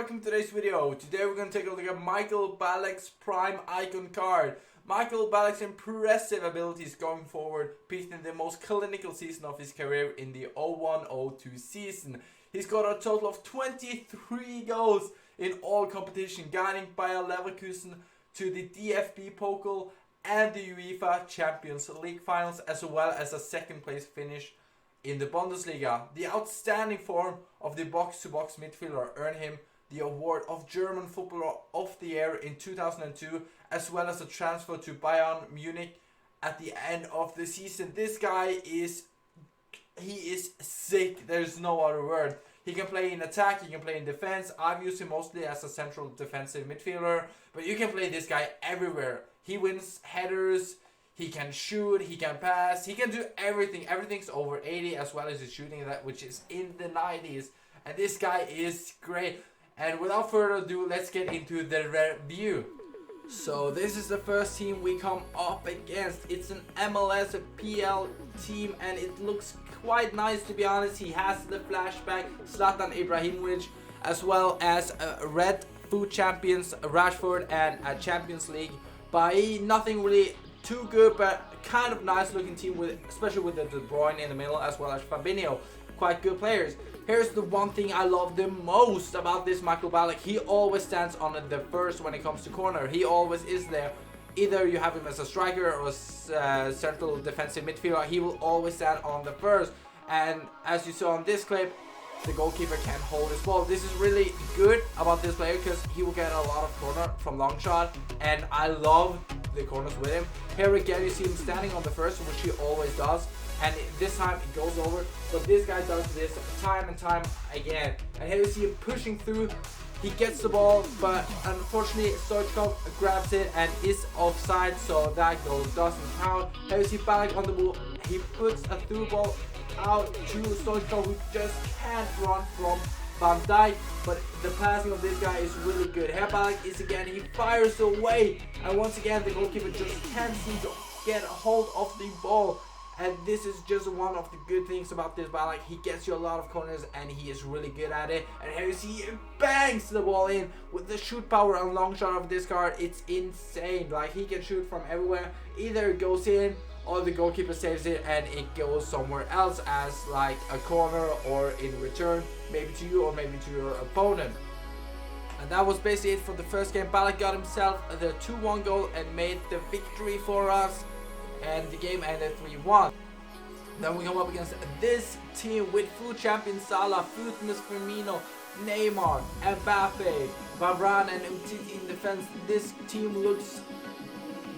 welcome to today's video. Today we're going to take a look at Michael Ballack's Prime Icon card. Michael Ballack's impressive abilities going forward peaked in the most clinical season of his career in the 01-02 season. He's got a total of 23 goals in all competition, guiding Bayer Leverkusen to the DFB Pokal and the UEFA Champions League finals, as well as a second place finish in the Bundesliga. The outstanding form of the box-to-box midfielder earned him the award of German Footballer of the Year in 2002, as well as a transfer to Bayern Munich at the end of the season. This guy is sick. There's no other word. He can play in attack, he can play in defense. I've used him mostly as a central defensive midfielder, but you can play this guy everywhere. He wins headers, he can shoot, he can pass, he can do everything. Everything's over 80, as well as his shooting, that which is in the 90s. And this guy is great. And without further ado, let's get into the review. So this is the first team we come up against. It's an MLS PL team, and it looks quite nice, to be honest. He has the flashback Zlatan Ibrahimovic, as well as Red Food Champions Rashford and a Champions League by nothing really too good, but kind of nice looking team, with especially with the De Bruyne in the middle, as well as Fabinho. Quite good players. Here's the one thing I love the most about this Michael Ballack. He always stands on the first when it comes to corner. He always is there. Either you have him as a striker or a central defensive midfielder, he will always stand on the first. And as you saw in this clip, the goalkeeper can hold his ball. This is really good about this player because he will get a lot of corner from long shot, and I love the corners with him. Here again, you see him standing on the first, which he always does, and this time it goes over. But this guy does this time and time again. And here you see him pushing through. He gets the ball, but unfortunately Stoichkov grabs it and is offside, so that goal doesn't count. Here you see Ballack on the ball. He puts a through ball out to Stoichkov, who just can't run from Van Dijk, but the passing of this guy is really good. Here Ballack is again, he fires away, and once again the goalkeeper just can't seem to get a hold of the ball. And this is just one of the good things about this Ballack. He gets you a lot of corners and he is really good at it. And here you see he bangs the ball in with the shoot power and long shot of this card. It's insane. Like, he can shoot from everywhere. Either it goes in or the goalkeeper saves it and it goes somewhere else as like a corner, or in return maybe to you or maybe to your opponent. And that was basically it for the first game. Ballack got himself the 2-1 goal and made the victory for us, and the game ended 3-1. Then we come up against this team with food champion Salah, Foodness Firmino, Neymar, Mbappe, Varane and Umtiti in defense. This team looks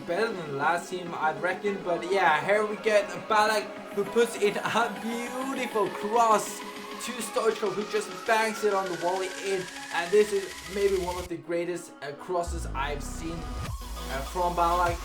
better than the last team, I'd reckon. But yeah, here we get Ballack, who puts in a beautiful cross to Stoichkov, who just bangs it on the volley in. And this is maybe one of the greatest crosses I've seen from Ballack.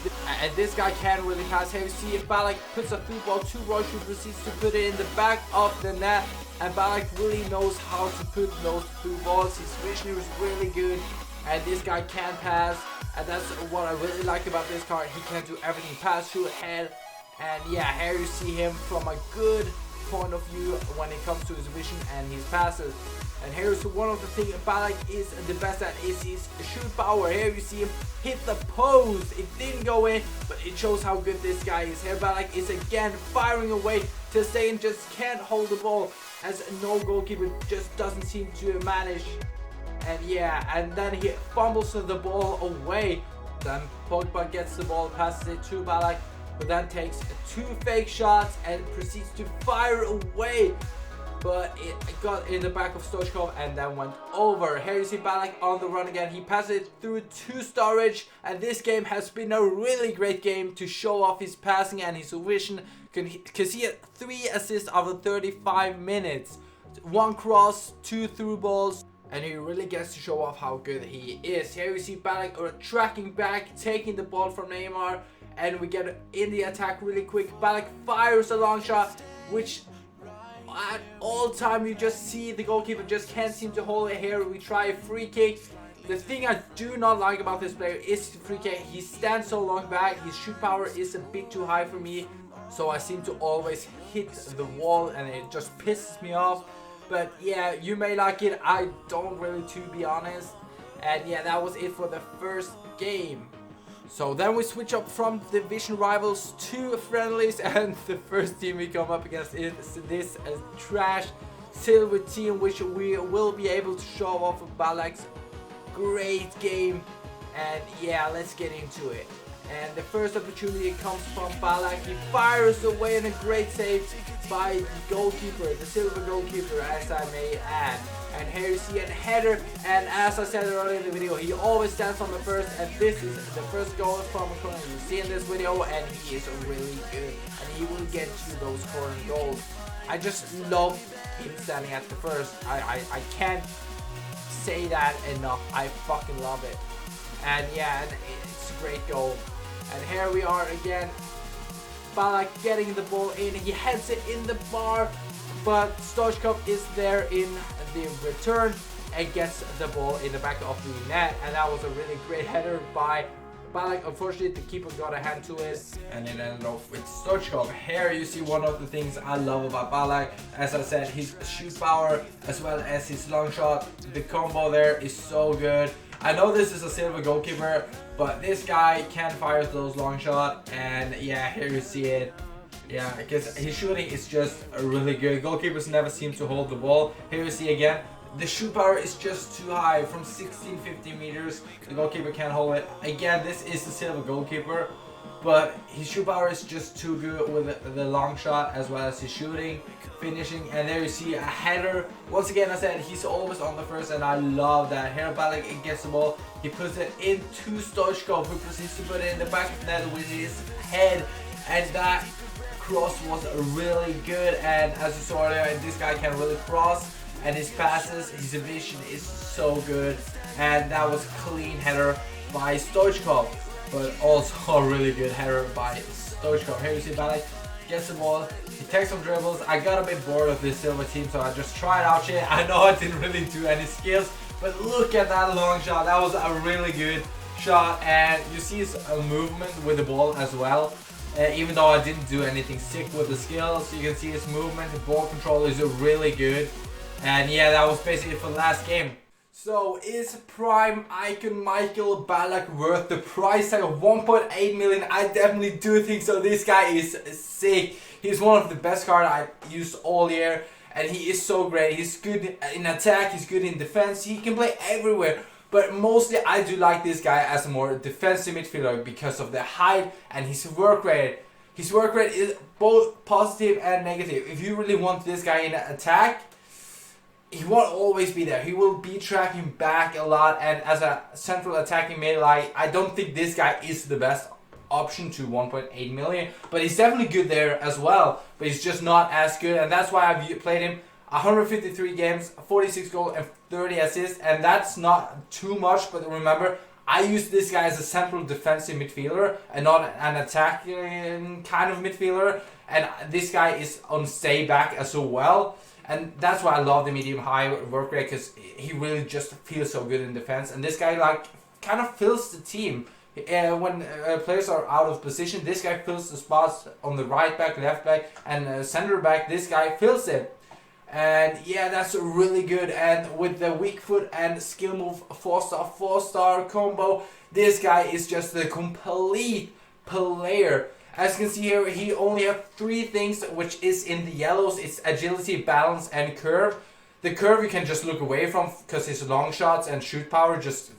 And this guy can't really pass. Here you see if Ballack puts a through ball to Royce, who proceeds to put it in the back of the net. And Ballack really knows how to put those through balls. His vision is really good, and this guy can pass, and that's what I really like about this card. He can do everything: pass, shoot, head. And yeah, here you see him from a good point of view when it comes to his vision and his passes. And here's one of the things Ballack is the best at, is his shoot power. Here you see him hit the post. It didn't go in, but it shows how good this guy is. Here Ballack is again firing away. Ter Stegen just can't hold the ball, as no goalkeeper just doesn't seem to manage. And yeah, and then he fumbles the ball away. Then Pogba gets the ball, passes it to Ballack, who then takes 2 fake shots and proceeds to fire away. But it got in the back of Stoichkov and then went over. Here you see Ballack on the run again. He passes it through to Sturridge, and this game has been a really great game to show off his passing and his vision, because he had 3 assists over 35 minutes. 1 cross, 2 through balls, and he really gets to show off how good he is. Here you see Ballack tracking back, taking the ball from Neymar, and we get in the attack really quick. Ballack fires a long shot, which at all time you just see the goalkeeper just can't seem to hold it. Here we try a free kick. The thing I do not like about this player is the free kick. He stands so long back, his shoot power is a bit too high for me, so I seem to always hit the wall and it just pisses me off. But yeah, you may like it. I don't really, to be honest. And yeah, that was it for the first game. So then we switch up from division rivals to friendlies, and the first team we come up against is this trash silver team, which we will be able to show off Ballack's great game. And yeah, let's get into it. And the first opportunity comes from Ballack. He fires away, and a great save by the goalkeeper, the silver goalkeeper, as I may add. And here you see a header, and as I said earlier in the video, he always stands on the first, and this is the first goal from a corner you see in this video, and he is really good, and he will get you those corner goals. I just love him standing at the first. I can't say that enough. I fucking love it. And yeah, it's a great goal. And here we are again. Ballack getting the ball in. He heads it in the bar, but Stoichkov is there in the return and gets the ball in the back of the net. And that was a really great header by Ballack. Unfortunately, the keeper got a hand to it, and it ended off with Stoichkov. Here you see one of the things I love about Ballack. As I said, his shoot power as well as his long shot. The combo there is so good. I know this is a silver goalkeeper, but this guy can fire those long shots, and yeah, here you see it. Yeah, because his shooting is just really good. Goalkeepers never seem to hold the ball. Here you see again, the shoot power is just too high. From 16-15 meters, the goalkeeper can't hold it. Again, this is the silver goalkeeper, but his shoot power is just too good with the long shot as well as his shooting, finishing. And there you see a header. Once again, I said he's always on the first, and I love that. Here Ballack gets the ball, he puts it into Stoichkov, who proceeds to put it in the back of the net with his head, and that cross was really good. And as you saw earlier, this guy can really cross, and his passes, his vision is so good. And that was clean header by Stoichkov, but also a really good header by Stoichkov. Here you see Ballack gets the ball, he takes some dribbles. I got a bit bored of this silver team, so I just tried out shit. I know I didn't really do any skills, but look at that long shot. That was a really good shot, and you see his movement with the ball as well. Even though I didn't do anything sick with the skills, you can see his movement, the ball control is really good. And yeah, that was basically it for the last game. So is prime icon Michael Ballack worth the price tag of 1.8 million? I definitely do think so. This guy is sick. He's one of the best cards I've used all year, and he is so great. He's good in attack, he's good in defense, he can play everywhere. But mostly I do like this guy as a more defensive midfielder because of the height and his work rate. His work rate is both positive and negative. If you really want this guy in attack, he won't always be there. He will be tracking back a lot, and as a central attacking mid, like, I don't think this guy is the best option to 1.8 million, but he's definitely good there as well, but he's just not as good, and that's why I've played him 153 games, 46 goals and 30 assists, and that's not too much. But remember, I use this guy as a central defensive midfielder and not an attacking kind of midfielder, and this guy is on stay back as well. And that's why I love the medium high work rate, because he really just feels so good in defense. And this guy like kind of fills the team. When players are out of position, this guy fills the spots on the right back, left back, and center back. This guy fills it. And yeah, that's really good. And with the weak foot and skill move 4-star combo, this guy is just the complete player. As you can see here, he only has 3 things, which is in the yellows. It's agility, balance, and curve. The curve you can just look away from, because his long shots and shoot power just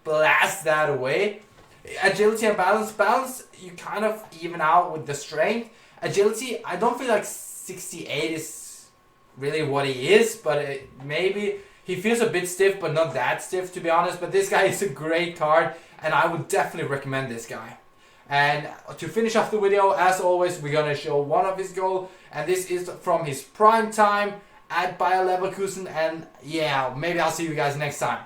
blast that away. Agility and balance you kind of even out with the strength. Agility, I don't feel like 68 is really what he is, but maybe he feels a bit stiff, but not that stiff, to be honest. But this guy is a great card, and I would definitely recommend this guy. And to finish off the video, as always, we're gonna show one of his goals, and this is from his prime time at Bayer Leverkusen. And yeah, maybe I'll see you guys next time.